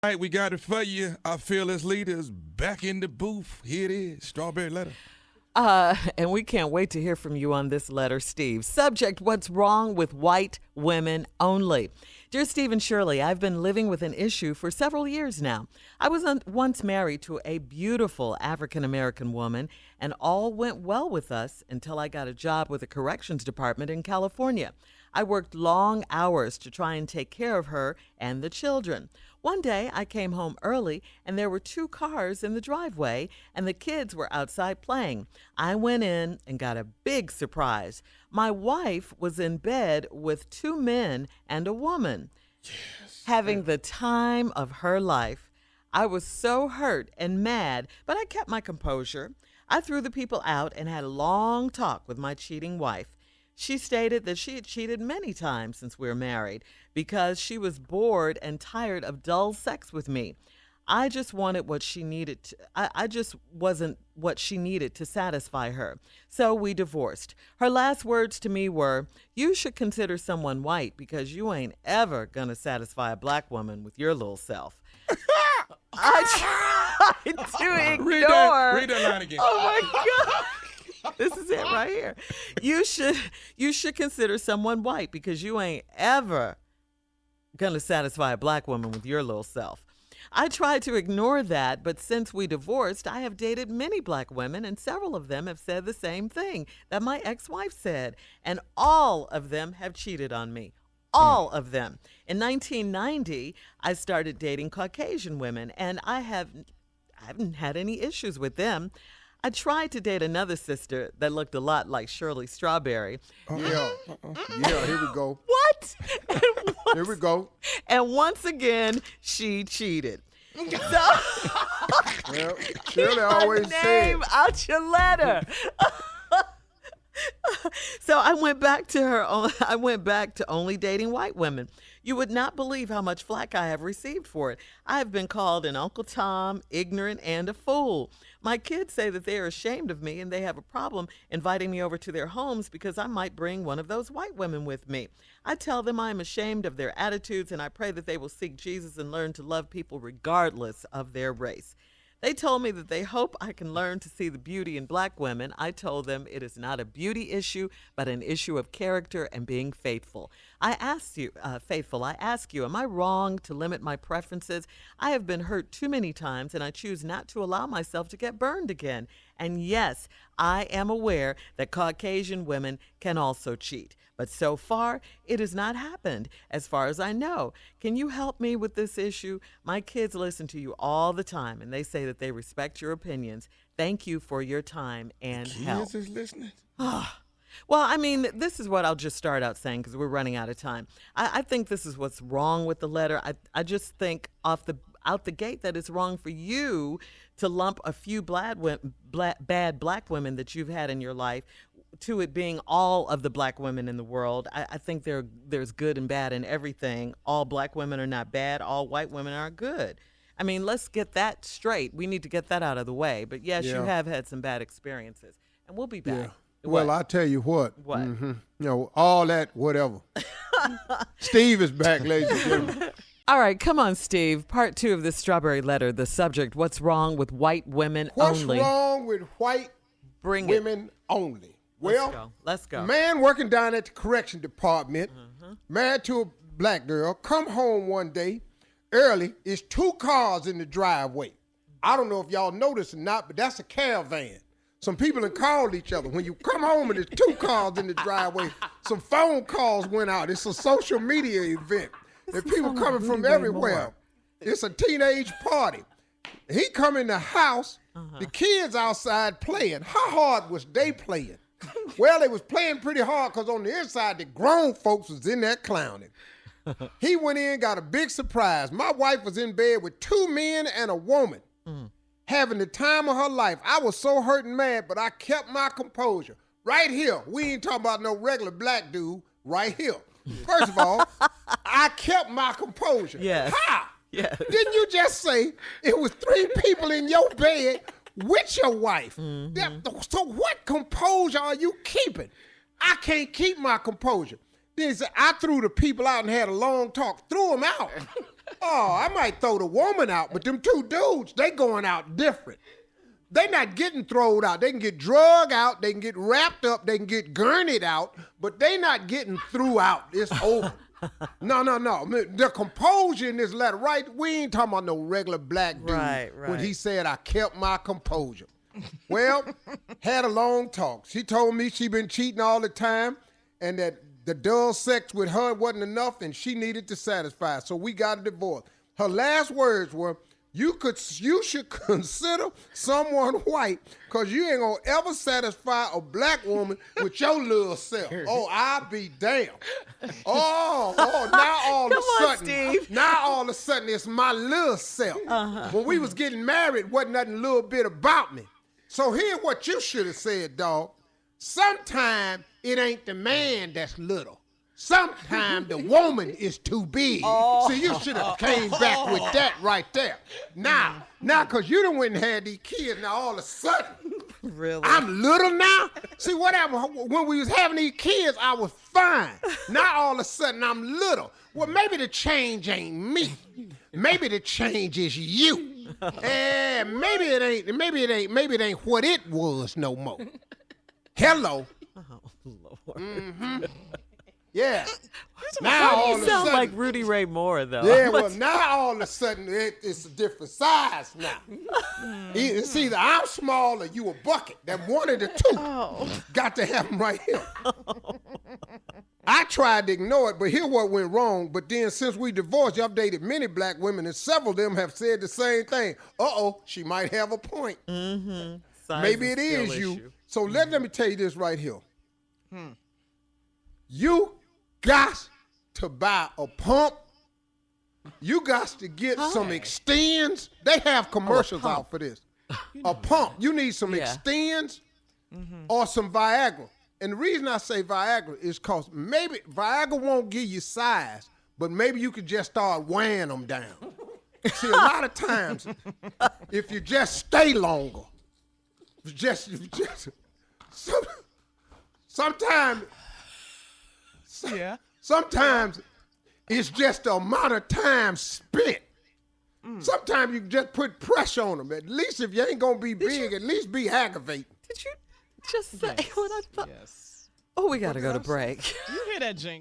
All right, we got it for you. Our fearless leaders back in the booth. Here it is, Strawberry Letter. And we can't wait to hear from you on this letter, Steve. Subject, what's wrong with white women only? Dear Steve and Shirley, I've been living with an issue for several years now. I was once married to a beautiful African-American woman, and all went well with us until I got a job with a corrections department in California. I worked long hours to try and take care of her and the children. One day, I came home early, and there were 2 cars in the driveway, and the kids were outside playing. I went in and got a big surprise. My wife was in bed with 2 men and a woman, having the time of her life. I was so hurt and mad, but I kept my composure. I threw the people out and had a long talk with my cheating wife. She stated that she had cheated many times since we were married because she was bored and tired of dull sex with me. I just wanted what she needed. I just wasn't what she needed to satisfy her. So we divorced. Her last words to me were, "You should consider someone white because you ain't ever gonna satisfy a black woman with your little self." I tried to ignore. Read that line again. Oh my God. This is it right here. You should consider someone white because you ain't ever gonna satisfy a black woman with your little self. I tried to ignore that, but since we divorced, I have dated many black women, and several of them have said the same thing that my ex-wife said, and all of them have cheated on me. All of them. In 1990, I started dating Caucasian women, and I haven't had any issues with them. I tried to date another sister that looked a lot like Shirley Strawberry. Yeah, here we go. What? Here we go. And once again, she cheated. So, Well, Shirley always said. name out your letter. So I went back to her. I went back to only dating white women. You would not believe how much flack I have received for it. I have been called an Uncle Tom, ignorant, and a fool. My kids say that they are ashamed of me and they have a problem inviting me over to their homes because I might bring one of those white women with me. I tell them I am ashamed of their attitudes and I pray that they will seek Jesus and learn to love people regardless of their race. They told me that they hope I can learn to see the beauty in black women. I told them it is not a beauty issue, but an issue of character and being faithful. I ask you, am I wrong to limit my preferences? I have been hurt too many times, and I choose not to allow myself to get burned again. And yes, I am aware that Caucasian women can also cheat. But so far, it has not happened, as far as I know. Can you help me with this issue? My kids listen to you all the time, and they say that they respect your opinions. Thank you for your time and help. Kids is listening. Well, I mean, this is what I'll just start out saying because we're running out of time. I think this is what's wrong with the letter. I just think out the gate that it's wrong for you to lump a few bad black women that you've had in your life to it being all of the black women in the world. I think there's good and bad in everything. All black women are not bad. All white women are good. I mean, let's get that straight. We need to get that out of the way. But yes, you have had some bad experiences. And we'll be back. Yeah. Well, I tell you what. What? You know, all that, whatever. Steve is back, ladies and gentlemen. All right, come on, Steve. Part 2 of this Strawberry Letter. The subject, what's wrong with white women What's only? wrong with white women only? Well, Let's go. Man working down at the correction department, married to a black girl, come home one day early. It's 2 cars in the driveway. I don't know if y'all noticed or not, but that's a caravan. Some people have called each other. When you come home and there's 2 cars in the driveway, some phone calls went out. It's a social media event. There's people coming from everywhere. It's a teenage party. He come in the house, the kids outside playing. How hard was they playing? Well, they was playing pretty hard because on the inside, the grown folks was in there clowning. He went in, got a big surprise. My wife was in bed with 2 men and a woman, having the time of her life. I was so hurt and mad, but I kept my composure. Right here, we ain't talking about no regular black dude, right here. First of all, I kept my composure. Yes. How? Yes. Didn't you just say it was 3 people in your bed with your wife? So what composure are you keeping? I can't keep my composure. Then I threw the people out and had a long talk. Threw them out. Oh, I might throw the woman out, but them two dudes, they going out different. They not getting thrown out. They can get drug out, they can get wrapped up, they can get gurneyed out, but they not getting threw out. It's over. No. The composure in this letter, right? We ain't talking about no regular black dude Right. when he said, I kept my composure. Well, had a long talk. She told me she been cheating all the time and that the dull sex with her wasn't enough and she needed to satisfy. So we got a divorce. Her last words were, you should consider someone white because you ain't going to ever satisfy a black woman with your little self. Oh, I'll be damned. Oh, now all of a sudden, Steve. now all of a sudden it's my little self. When we was getting married, wasn't nothing a little bit about me. So here's what you should have said, dog. Sometimes it ain't the man that's little. Sometimes the woman is too big. See, you should have came back with that right there. Now, because you done went and had these kids, now all of a sudden, Really? I'm little now? See, what happened when we was having these kids, I was fine. Now all of a sudden, I'm little. Well, maybe the change ain't me. Maybe the change is you. And maybe it ain't what it was no more. Hello. Oh, Lord. Yeah. Now all you of a sound sudden- like Rudy Ray Moore, though. Yeah, well, now all of a sudden it's a different size now. It's either I'm small or you a bucket. That one of the two got to happen right here. I tried to ignore it, but here's what went wrong. But then since we divorced, y'all dated many black women, and several of them have said the same thing. She might have a point. Mm-hmm. Size Maybe and it is skill you. issue. So let me tell you this right here. You got to buy a pump. You got to get some extends. They have commercials out for this. A pump. You need some extends or some Viagra. And the reason I say Viagra is because maybe Viagra won't give you size, but maybe you could just start weighing them down. See, a lot of times, if you just stay longer, sometimes it's just the amount of time spent. Sometimes you just put pressure on them. At least if you ain't gonna be big, at least be aggravating. Did you just say what I thought? Yes. Oh, we got to go to break. You hear that, Jinx?